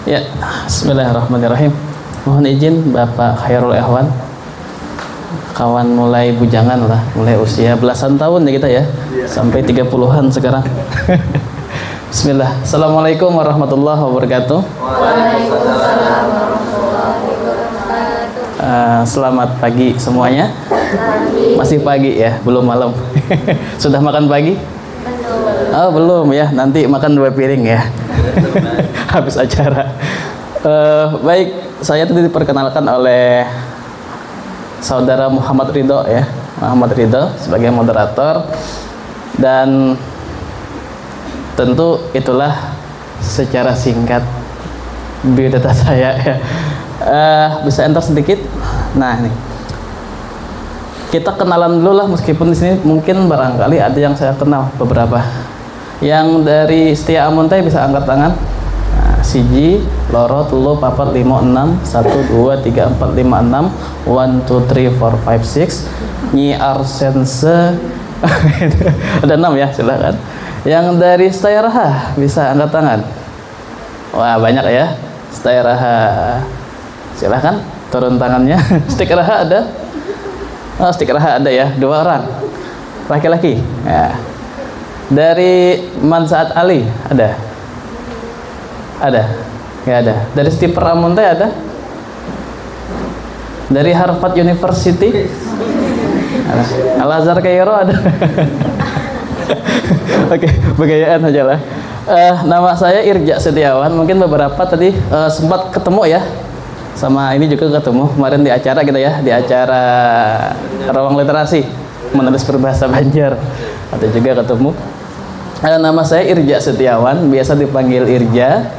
Ya, bismillahirrahmanirrahim. Mohon izin Bapak Khairul Ehwan, kawan mulai bujangan lah, mulai usia belasan tahun ya kita ya, sampai 30-an sekarang. Bismillah. Assalamualaikum warahmatullahi wabarakatuh. Waalaikumsalam warahmatullahi wabarakatuh. Selamat pagi semuanya. Masih pagi ya, belum malam. Sudah makan pagi? Belum. Oh belum ya, nanti makan 2 piring ya. Habis acara. Baik, saya tadi diperkenalkan oleh saudara Muhammad Ridho ya, Muhammad Ridho sebagai moderator, dan tentu itulah secara singkat biodata saya ya. Bisa enter sedikit. Nah ini kita kenalan dulu lah, meskipun di sini mungkin barangkali ada yang saya kenal beberapa. Yang dari Setia Amuntai bisa angkat tangan. Nah, siji, loro, telu, papat, limo, enam, 1, 2, 3, 4, 5, 6, 1, 2, 3, 4, 5, 6. Nyi Arsense ada 6 ya, silakan. Yang dari Setia Raha bisa angkat tangan. Wah banyak ya, Setia Raha, silakan turun tangannya. Stik Raha ada? Oh, Stik Raha ada ya, 2 orang laki-laki ya. Dari Mansaat Ali ada? Ada? Nggak ada. Dari Stiper Amuntai ada? Dari Harvard University ada? Al-Azhar Kairo ada? Oke, begayaan aja lah. Nama saya Irja Setiawan. Mungkin beberapa tadi sempat ketemu ya, sama ini juga ketemu kemarin di acara kita ya, di acara Ruang Literasi menulis berbahasa Banjar, atau juga ketemu. Nama saya Irja Setiawan, biasa dipanggil Irja.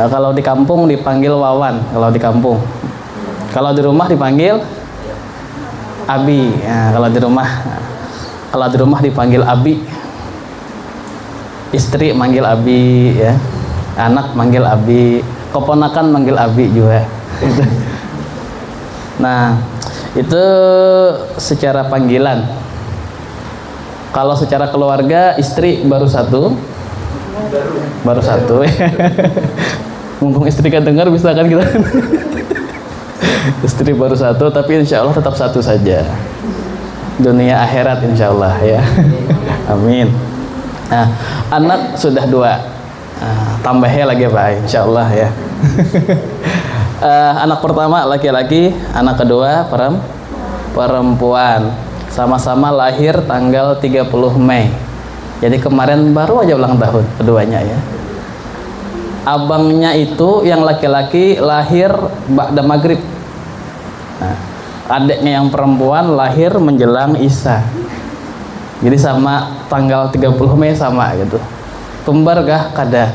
Kalau di kampung dipanggil Wawan, kalau di kampung. Kalau di rumah dipanggil Abi. Nah, kalau di rumah dipanggil Abi. Istri manggil Abi ya. Anak manggil Abi, keponakan manggil Abi juga. Nah, itu secara panggilan. Kalau secara keluarga, istri baru satu. Mumpung istri kan dengar, bisa kan kita. Istri baru satu, tapi insya Allah tetap satu saja. Dunia akhirat insya Allah ya. Amin. Nah, anak sudah 2. Tambahnya lagi Pak, insya Allah ya. Anak pertama laki-laki, anak kedua perempuan. Sama-sama lahir tanggal 30 Mei. Jadi kemarin baru aja ulang tahun keduanya ya. Abangnya itu yang laki-laki lahir ba'da maghrib. Nah, adiknya yang perempuan lahir menjelang Isya. Jadi sama tanggal 30 Mei sama gitu. Kembar kah? Kada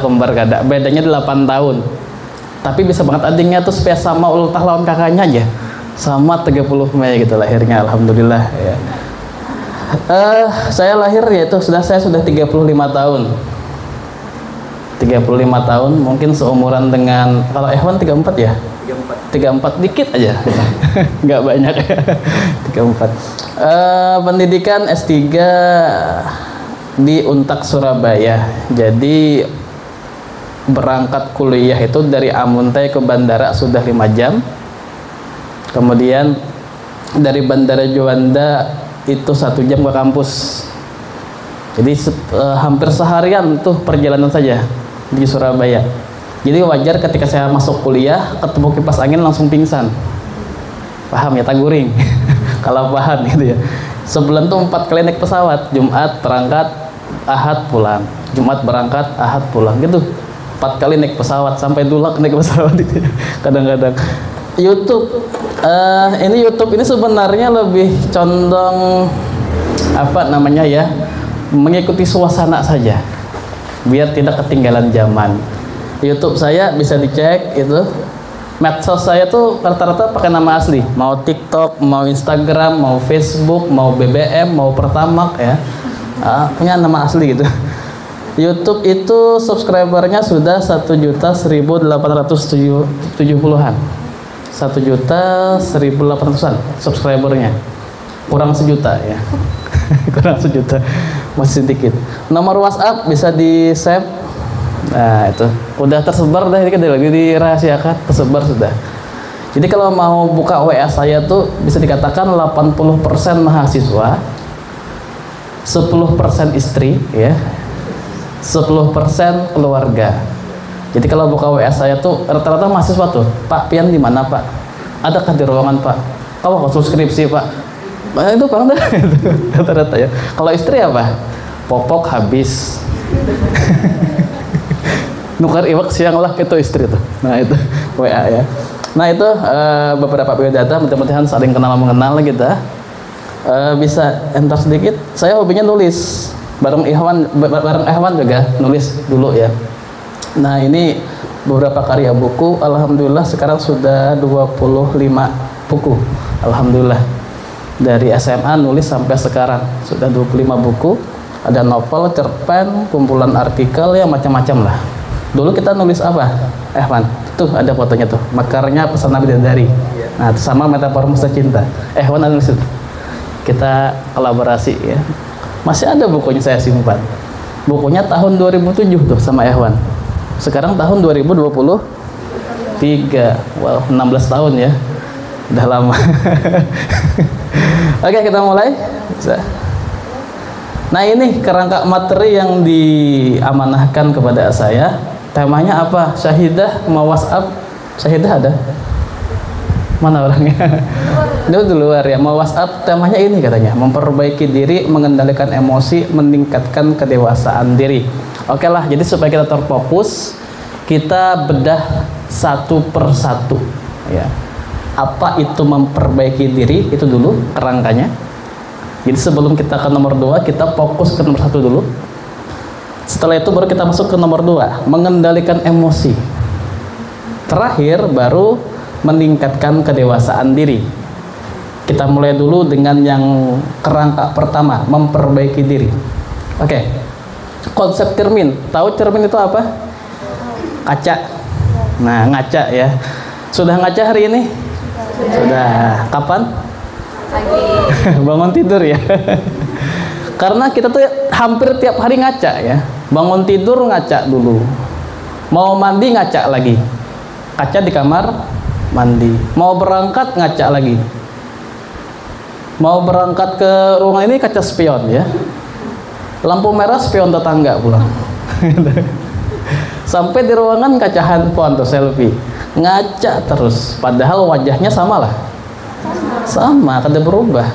kembar kada. Bedanya 8 tahun. Tapi bisa banget adiknya tuh supaya sama ultah lawan kakaknya aja. Sama 30 Mei gitu lahirnya, alhamdulillah ya. Saya lahir yaitu saya sudah 35 tahun. 35 tahun, mungkin seumuran dengan, kalau Ehwan 34 ya? 34 dikit aja. Nggak banyak ya. 34. Pendidikan S3 di Untak Surabaya. Jadi berangkat kuliah itu dari Amuntai ke bandara sudah 5 jam. Kemudian dari Bandara Juanda itu 1 jam ke kampus. Jadi hampir seharian tuh perjalanan saja di Surabaya. Jadi wajar ketika saya masuk kuliah ketemu kipas angin langsung pingsan. Paham ya, taguring. Kalau paham gitu ya. Sebulan tuh 4 kali naik pesawat. Jumat berangkat, Ahad pulang. Jumat berangkat, Ahad pulang gitu. 4 kali naik pesawat, sampai dulak naik pesawat itu. Kadang-kadang YouTube ini sebenarnya lebih condong apa namanya ya, mengikuti suasana saja biar tidak ketinggalan zaman. YouTube saya bisa dicek itu. Medsos saya tuh rata-rata pakai nama asli, mau TikTok, mau Instagram, mau Facebook, mau BBM, mau Pertamax ya, punya nama asli gitu. YouTube itu subscribernya sudah 1.100.870-an. 1.100.800-an subscribernya, kurang 1 juta ya. Kurang 1 juta, masih sedikit. Nomor WhatsApp bisa di save Nah itu udah tersebar dah, ini kan lagi dirahasiakan, tersebar sudah. Jadi kalau mau buka WA saya tuh bisa dikatakan 80% mahasiswa, 10% istri, ya, 10% keluarga. Jadi kalau buka WA saya tuh rata-rata mahasiswa tuh, Pak Pian di mana Pak? Adakah di ruangan Pak? Kamu konsul skripsi Pak? Nah, itu Bang rata-rata ya. Kalau istri apa? Popok habis. Nukar iwak siang lah itu istri tuh. Nah itu WA ya. Nah itu beberapa biodata, mudah-mudahan saling kenal mengenal kita. Bisa enter sedikit. Saya hobinya nulis bareng Ihwan juga nulis dulu ya. Nah ini beberapa karya buku. Alhamdulillah sekarang sudah 25 buku. Alhamdulillah dari SMA nulis sampai sekarang sudah 25 buku. Ada novel, cerpen, kumpulan artikel ya macam-macam lah. Dulu kita nulis apa? Ehwan, tuh ada fotonya tuh. Mekarnya Pesan Nabi Dari. Nah, itu sama Metamorfosa Cinta. Ehwan nulis itu. Kita kolaborasi ya. Masih ada bukunya saya simpan. Bukunya tahun 2007 tuh sama Ehwan. Sekarang tahun 2023. Wow, 16 tahun ya. Udah lama. Oke, kita mulai. Bisa. Nah, ini kerangka materi yang diamanahkan kepada saya. Temanya apa? Syahidah mau WhatsApp. Syahidah ada? Mana orangnya? Dia di luar ya. Mau WhatsApp, temanya ini katanya. Memperbaiki diri, mengendalikan emosi, meningkatkan kedewasaan diri. Oke lah, jadi supaya kita terfokus, kita bedah satu persatu ya. Apa itu memperbaiki diri? Itu dulu kerangkanya. Jadi sebelum kita ke nomor 2, kita fokus ke nomor 1 dulu. Setelah itu baru kita masuk ke nomor 2, mengendalikan emosi. Terakhir baru meningkatkan kedewasaan diri. Kita mulai dulu dengan yang kerangka pertama, memperbaiki diri. Oke. Konsep cermin. Tahu cermin itu apa? Kaca. Nah, ngaca ya. Sudah ngaca hari ini? Sudah. Kapan? Bangun tidur ya. Karena kita tuh hampir tiap hari ngaca ya. Bangun tidur ngaca dulu. Mau mandi ngaca lagi. Kaca di kamar mandi. Mau berangkat ngaca lagi. Mau berangkat ke rumah ini kaca spion ya. Lampu merah spion tetangga pulang. Sampai di ruangan kaca handphone tuh selfie. Ngaca terus. Padahal wajahnya sama lah. Sama, kada berubah.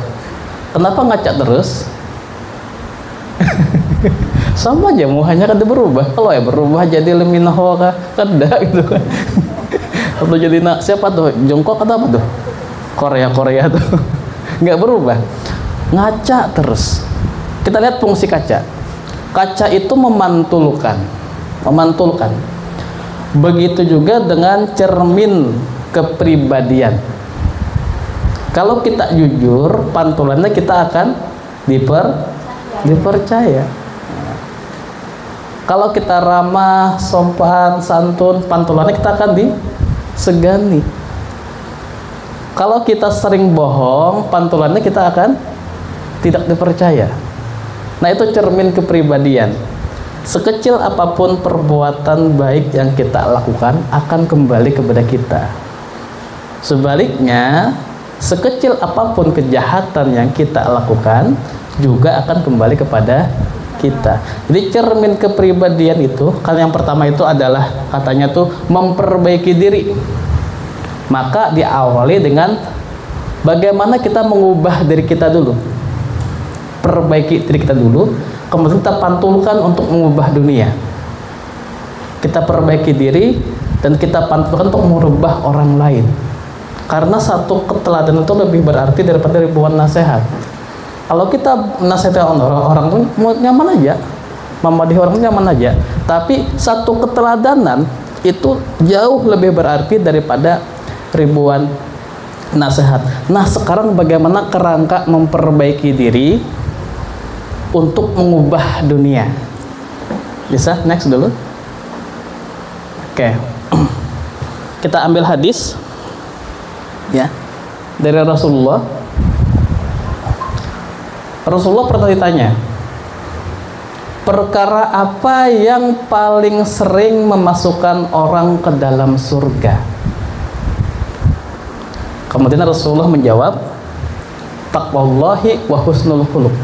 Kenapa ngaca terus? Sama aja, muhanya kada berubah. Kalau ya berubah jadi leminaho kah? Kada gitu kan. Atau jadi siapa tuh? Jongkok atau apa tuh? Korea tuh. Nggak berubah. Ngaca terus. Kita lihat fungsi kaca. Kaca itu memantulkan. Begitu juga dengan cermin kepribadian. Kalau kita jujur, pantulannya kita akan dipercaya. Kalau kita ramah, sopan, santun, pantulannya kita akan disegani. Kalau kita sering bohong, pantulannya kita akan tidak dipercaya. Nah, itu cermin kepribadian. Sekecil apapun perbuatan baik yang kita lakukan akan kembali kepada kita. Sebaliknya, sekecil apapun kejahatan yang kita lakukan juga akan kembali kepada kita. Jadi cermin kepribadian itu, kan yang pertama itu adalah katanya tuh memperbaiki diri. Maka diawali dengan bagaimana kita mengubah diri kita dulu. Perbaiki diri kita dulu, kemudian kita pantulkan untuk mengubah dunia. Kita perbaiki diri dan kita pantulkan untuk merubah orang lain. Karena satu keteladanan itu lebih berarti daripada ribuan nasihat. Kalau kita nasihatnya orang tuh nyaman aja, memadihi orang nyaman aja. Tapi satu keteladanan itu jauh lebih berarti daripada ribuan nasihat. Nah, sekarang bagaimana kerangka memperbaiki diri untuk mengubah dunia? Bisa next dulu. Oke. Kita ambil hadis ya dari Rasulullah. Rasulullah pernah ditanya, perkara apa yang paling sering memasukkan orang ke dalam surga? Kemudian Rasulullah menjawab, taqwallahi wa husnul khuluq.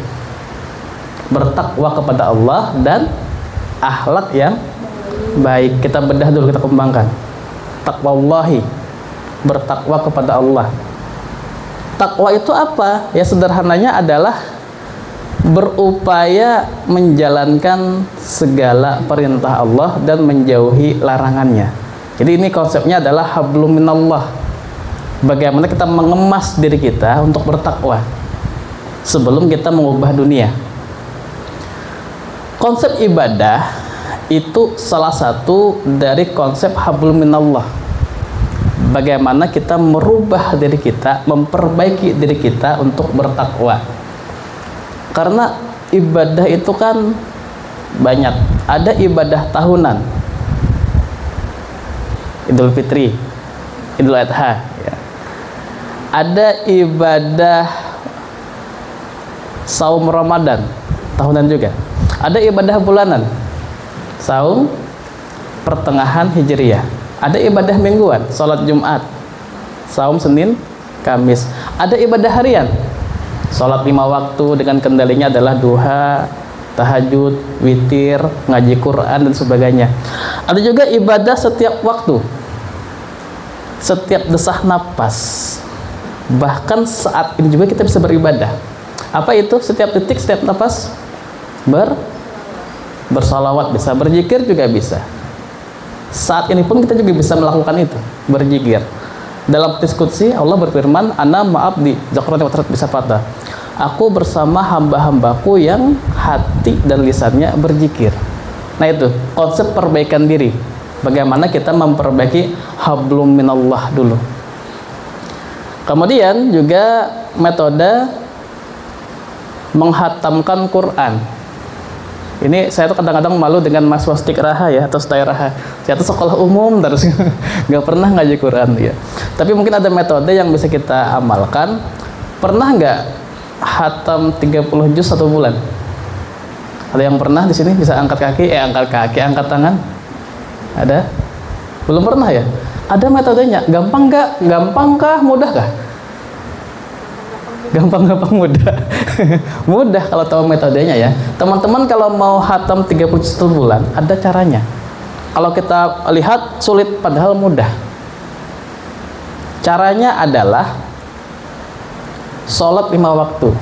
Bertakwa kepada Allah dan akhlak yang baik. Kita bedah dulu, kita kembangkan. Taqwallahi, bertakwa kepada Allah. Takwa itu apa? Ya sederhananya adalah berupaya menjalankan segala perintah Allah dan menjauhi larangannya. Jadi ini konsepnya adalah hablum minallah. Bagaimana kita mengemas diri kita untuk bertakwa sebelum kita mengubah dunia. Konsep ibadah itu salah satu dari konsep hablum minallah. Bagaimana kita merubah diri kita, memperbaiki diri kita untuk bertakwa. Karena ibadah itu kan banyak. Ada ibadah tahunan, Idul Fitri, Idul Adha, ya. Ada ibadah saum Ramadan, tahunan juga. Ada ibadah bulanan, saum pertengahan Hijriyah. Ada ibadah mingguan, sholat Jumat, saum Senin, Kamis. Ada ibadah harian, sholat 5 waktu dengan kendalinya adalah duha, tahajud, witir, ngaji Quran dan sebagainya. Ada juga ibadah setiap waktu, setiap desah napas. Bahkan saat ini juga kita bisa beribadah. Apa itu? Setiap detik, setiap napas bersalawat bisa, berzikir juga bisa. Saat ini pun kita juga bisa melakukan itu, berzikir. Dalam hadis qudsi Allah berfirman, ana ma'abdi zakrani wa tarat bisa patah. Aku bersama hamba-hambaku yang hati dan lisannya berzikir. Nah itu konsep perbaikan diri. Bagaimana kita memperbaiki hablum minallah dulu. Kemudian juga metode menghatamkan Quran. Ini saya tuh kadang-kadang malu dengan Mas Wastik Raha ya, atau Stay Raha. Saya tuh sekolah umum terus nggak pernah ngaji Quran ya. Tapi mungkin ada metode yang bisa kita amalkan. Pernah nggak hatam 30 juz 1 bulan? Ada yang pernah di sini? Bisa angkat kaki, angkat tangan. Ada? Belum pernah ya? Ada metodenya. Gampang nggak? Gampangkah? Mudahkah? Gampang-gampang mudah. Mudah kalau tahu metodenya ya. Teman-teman kalau mau hatam 31 bulan, ada caranya. Kalau kita lihat sulit padahal mudah. Caranya adalah sholat 5 waktu.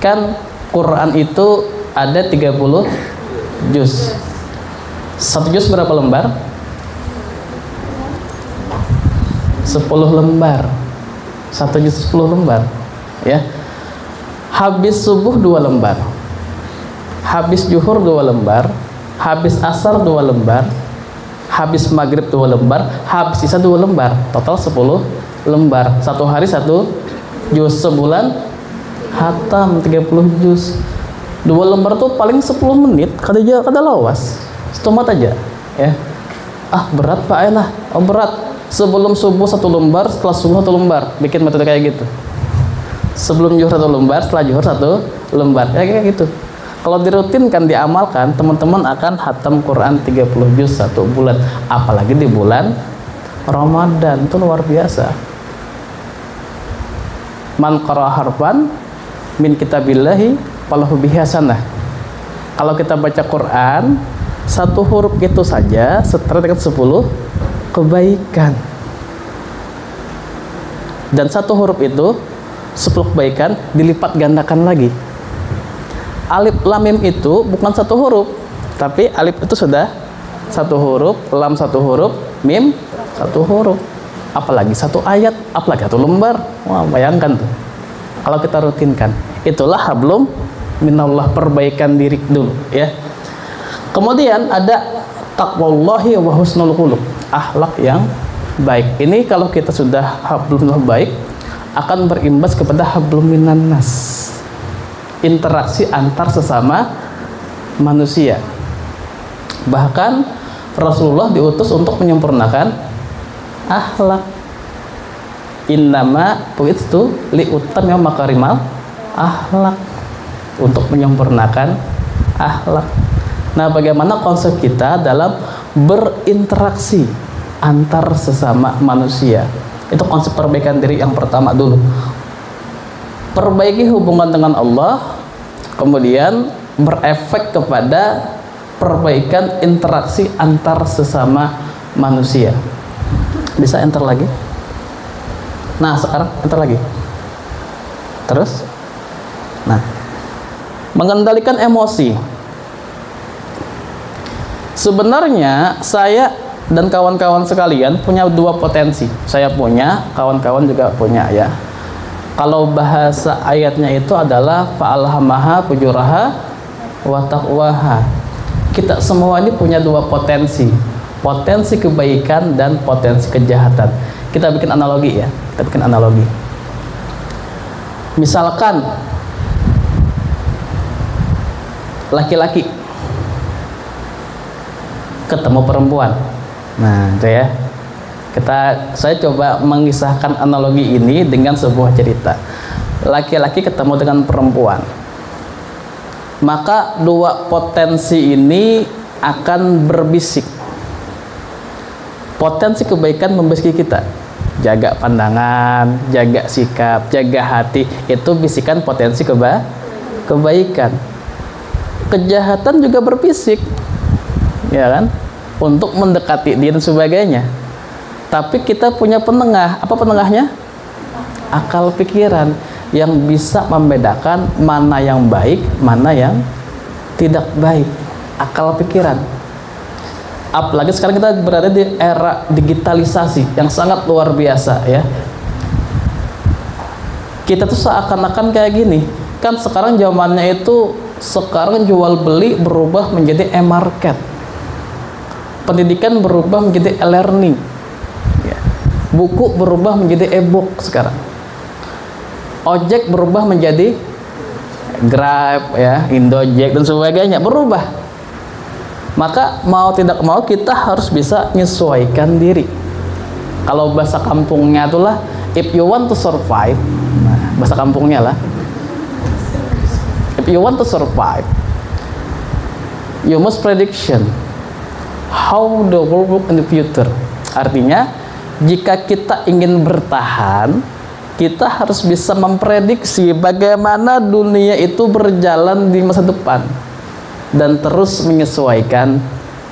Kan Quran itu ada 30 juz. 1 juz berapa lembar? 10 lembar. 1 juz 10 lembar ya. Habis subuh 2 lembar, habis zuhur 2 lembar, habis asar 2 lembar, habis maghrib 2 lembar, habis isya 2 lembar, total 10 lembar. Satu hari 1 juz, sebulan hatam 30 juz. 2 lembar tuh paling 10 menit kada lawas stomat aja ya. Berat Pak Ayah. Berat. Sebelum subuh 1 lembar, setelah subuh 1 lembar. Bikin metode kayak gitu. Sebelum zuhur 1 lembar, setelah zuhur 1 lembar. Ya kayak gitu. Kalau dirutinkan, diamalkan, teman-teman akan hatam Quran 30 juz 1 bulan. Apalagi di bulan Ramadan, itu luar biasa. Man qara'a harfan min kitabillahi falahu bihi hasanah. Kalau kita baca Quran, 1 huruf itu saja setara dengan 10 kebaikan. Dan 1 huruf itu 10 kebaikan dilipat gandakan lagi. Alif lam mim itu bukan 1 huruf, tapi alif itu sudah 1 huruf, lam 1 huruf, mim 1 huruf. Apalagi 1 ayat, apalagi 1 lembar. Wah, bayangkan tuh. Kalau kita rutinkan, itulah hablum minallah, perbaikan diri dulu ya. Kemudian ada taqwallahi wa husnul khuluq, akhlak yang baik. Ini kalau kita sudah hablum minallah baik, akan berimbas kepada hablum minan nas, interaksi antar sesama manusia. Bahkan Rasulullah diutus untuk menyempurnakan akhlak. Innama bu'itsu liutammima makarimal akhlak. untuk menyempurnakan akhlak. Nah, bagaimana konsep kita dalam berinteraksi antar sesama manusia? Itu konsep perbaikan diri yang pertama dulu. Perbaiki hubungan dengan Allah, kemudian berefek kepada perbaikan interaksi antar sesama manusia. Bisa enter lagi? Nah, sekarang enter lagi. Terus? Nah, mengendalikan emosi. Sebenarnya saya dan kawan-kawan sekalian punya dua potensi. Saya punya, kawan-kawan juga punya ya. Kalau bahasa ayatnya itu adalah fa'alhamaha fujuraha wa taqwaha. Kita semua ini punya dua potensi. Potensi kebaikan dan potensi kejahatan. Kita bikin analogi ya. Kita bikin analogi. Misalkan laki-laki ketemu perempuan. Nah, itu ya. Saya coba mengisahkan analogi ini dengan sebuah cerita. Laki-laki ketemu dengan perempuan. Maka dua potensi ini akan berbisik. Potensi kebaikan membisiki kita. Jaga pandangan, jaga sikap, jaga hati. Itu bisikan potensi kebaikan. Kejahatan juga berbisik. Ya kan? Untuk mendekati dia dan sebagainya. Tapi kita punya penengah. Apa penengahnya? Akal pikiran yang bisa membedakan mana yang baik, mana yang tidak baik. Akal pikiran. Apalagi sekarang kita berada di era digitalisasi yang sangat luar biasa ya. Kita tuh seakan-akan kayak gini. Kan sekarang zamannya itu, sekarang jual beli berubah menjadi e-market. Pendidikan berubah menjadi e-learning. Buku berubah menjadi e-book sekarang. Ojek berubah menjadi Grab ya, Indojek dan sebagainya, berubah. Maka mau tidak mau kita harus bisa menyesuaikan diri. Kalau bahasa kampungnya itulah if you want to survive. Nah, bahasa kampungnya lah. If you want to survive, you must prediction how the world look in the future. Artinya, jika kita ingin bertahan, kita harus bisa memprediksi bagaimana dunia itu berjalan di masa depan dan terus menyesuaikan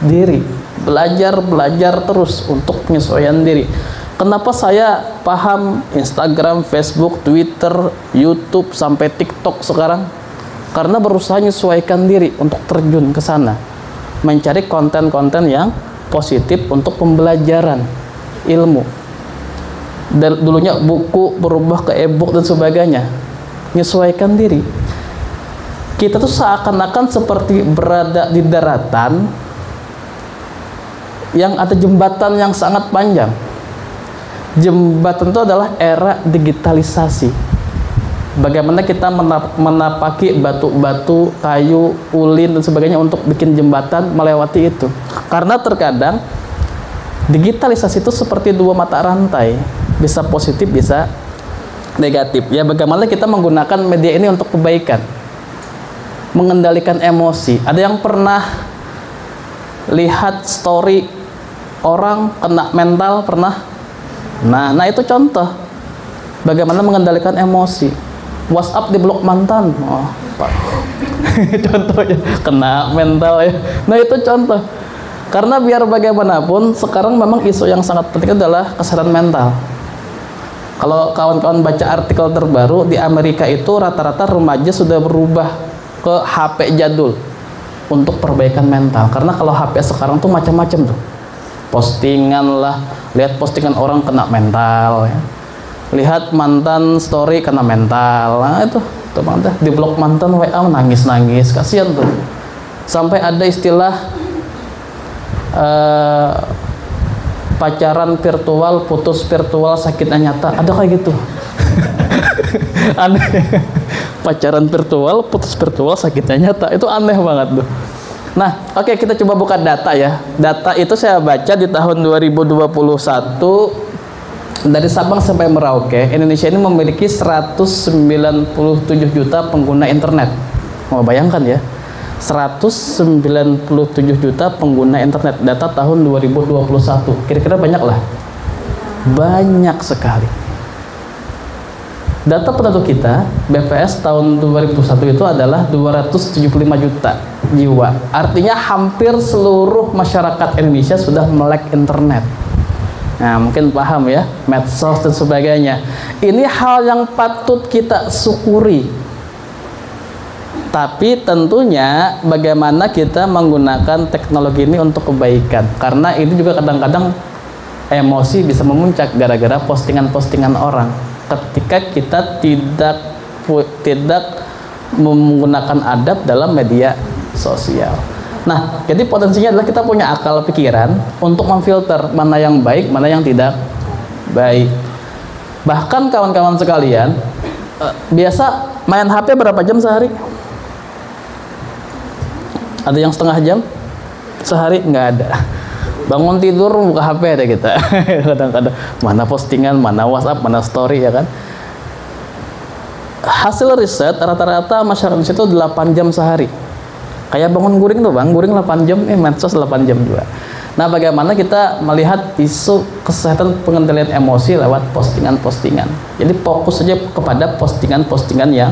diri. Belajar terus untuk penyesuaian diri. Kenapa saya paham Instagram, Facebook, Twitter, YouTube sampai TikTok sekarang? Karena berusaha menyesuaikan diri untuk terjun ke sana, mencari konten-konten yang positif untuk pembelajaran ilmu. Dan dulunya buku berubah ke e-book dan sebagainya. Menyesuaikan diri. Kita tuh seakan-akan seperti berada di daratan yang ada jembatan yang sangat panjang. Jembatan itu adalah era digitalisasi. Bagaimana kita menapaki batu-batu, kayu, ulin dan sebagainya untuk bikin jembatan melewati itu. Karena terkadang digitalisasi itu seperti dua mata rantai, bisa positif, bisa negatif. Ya, bagaimana kita menggunakan media ini untuk kebaikan, mengendalikan emosi. Ada yang pernah lihat story orang kena mental, pernah? Nah itu contoh bagaimana mengendalikan emosi. WhatsApp di blok mantan, oh, Pak. Contohnya kena mental ya. Nah itu contoh. Karena biar bagaimanapun sekarang memang isu yang sangat penting adalah kesehatan mental. Kalau kawan-kawan baca artikel terbaru di Amerika itu rata-rata remaja sudah berubah ke HP jadul untuk perbaikan mental. Karena kalau HP sekarang tuh macam-macam tuh. Postingan lah, lihat postingan orang kena mental ya. Lihat mantan story kena mental. Nah itu tuh mantan di blok mantan WA nangis-nangis, kasihan tuh. Sampai ada istilah pacaran virtual, putus virtual, sakitnya nyata. Ada kayak gitu. Aneh. Pacaran virtual, putus virtual, sakitnya nyata. Itu aneh banget tuh. Nah, oke, kita coba buka data ya. Data itu saya baca di tahun 2021 dari Sabang sampai Merauke, Indonesia ini memiliki 197 juta pengguna internet. Mau bayangkan ya, 197 juta pengguna internet, data tahun 2021. Kira-kira banyak lah? Banyak sekali. Data penduduk kita, BPS tahun 2001 itu adalah 275 juta jiwa. Artinya hampir seluruh masyarakat Indonesia sudah melek internet. Nah, mungkin paham ya, medsos dan sebagainya. Ini hal yang patut kita syukuri. Tapi tentunya bagaimana kita menggunakan teknologi ini untuk kebaikan. Karena ini juga kadang-kadang emosi bisa memuncak gara-gara postingan-postingan orang. Ketika kita tidak menggunakan adab dalam media sosial. Nah, jadi potensinya adalah kita punya akal pikiran untuk memfilter mana yang baik, mana yang tidak baik. Bahkan kawan-kawan sekalian, biasa main HP berapa jam sehari? Ada yang setengah jam sehari? Nggak ada. Bangun tidur buka HP ada kita. Kadang-kadang mana postingan, mana WhatsApp, mana story, ya kan. Hasil riset rata-rata masyarakat itu 8 jam sehari. Kayak bangun guring tuh bang, guring 8 jam, medsos 8 jam juga. Nah, bagaimana kita melihat isu kesehatan pengendalian emosi lewat postingan-postingan. Jadi fokus saja kepada postingan-postingan yang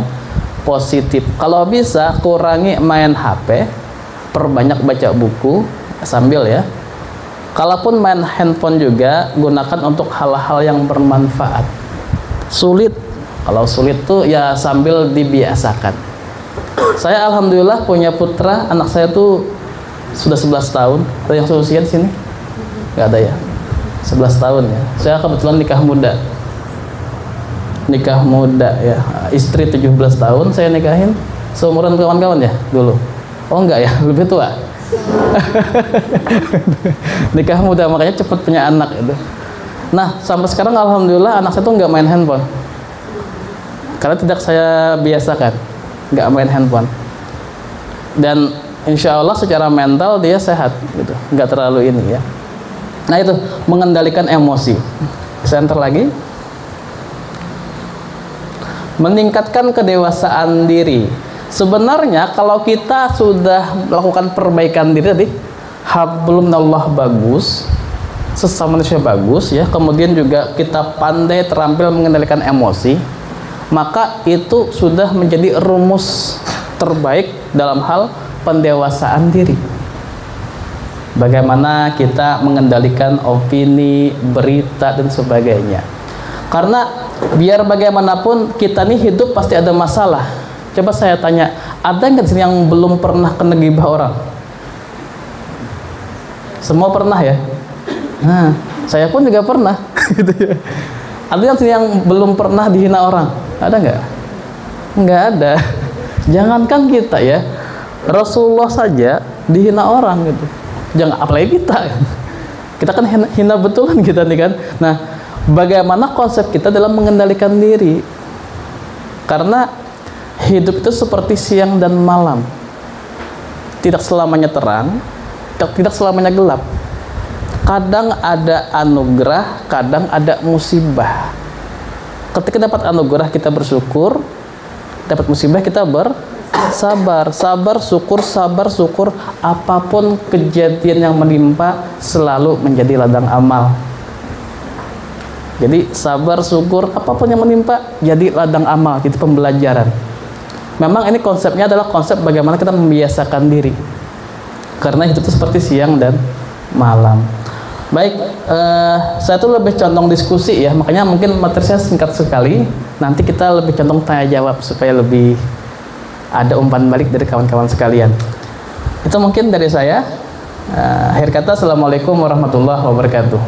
positif. Kalau bisa kurangi main HP, perbanyak baca buku sambil ya. Kalaupun main handphone juga gunakan untuk hal-hal yang bermanfaat. Sulit, kalau sulit tuh ya sambil dibiasakan. Saya alhamdulillah punya putra, anak saya tuh sudah 11 tahun. Ada yang seusia di sini? Nggak ada ya? 11 tahun ya. Saya kebetulan nikah muda. Nikah muda ya. Istri 17 tahun saya nikahin. Seumuran kawan-kawan ya dulu. Oh enggak ya, lebih tua. Nikah muda, makanya cepat punya anak itu. Nah, sampai sekarang alhamdulillah anak saya tuh nggak main handphone. Karena tidak saya biasakan, nggak main handphone. Dan insya Allah secara mental dia sehat gitu, nggak terlalu ini ya. Nah itu mengendalikan emosi. Center lagi. Meningkatkan kedewasaan diri. Sebenarnya kalau kita sudah melakukan perbaikan diri tadi, hablumnallah bagus, sesama manusia bagus ya, kemudian juga kita pandai terampil mengendalikan emosi, maka itu sudah menjadi rumus terbaik dalam hal pendewasaan diri. Bagaimana kita mengendalikan opini, berita dan sebagainya. Karena biar bagaimanapun kita nih hidup pasti ada masalah. Coba saya tanya, ada nggak di sini yang belum pernah kena gibah orang? Semua pernah ya? Nah, saya pun juga pernah. Gitu ya. Ada yang sini yang belum pernah dihina orang? Ada nggak? Nggak ada. Jangankan kita ya, Rasulullah saja dihina orang gitu. Jangan apalagi kita. Kita kan hina betulan kita nih kan. Nah, bagaimana konsep kita dalam mengendalikan diri? Karena hidup itu seperti siang dan malam. Tidak selamanya terang, tidak selamanya gelap. Kadang ada anugerah, kadang ada musibah. Ketika dapat anugerah kita bersyukur, dapat musibah kita bersabar. Sabar syukur, apapun kejadian yang menimpa selalu menjadi ladang amal. Jadi sabar, syukur, apapun yang menimpa jadi ladang amal, itu pembelajaran. Memang ini konsepnya adalah konsep bagaimana kita membiasakan diri. Karena itu seperti siang dan malam. Baik, saya tuh lebih condong diskusi ya, makanya mungkin materi saya singkat sekali. Nanti kita lebih condong tanya jawab supaya lebih ada umpan balik dari kawan-kawan sekalian. Itu mungkin dari saya. Akhir kata, assalamualaikum warahmatullahi wabarakatuh.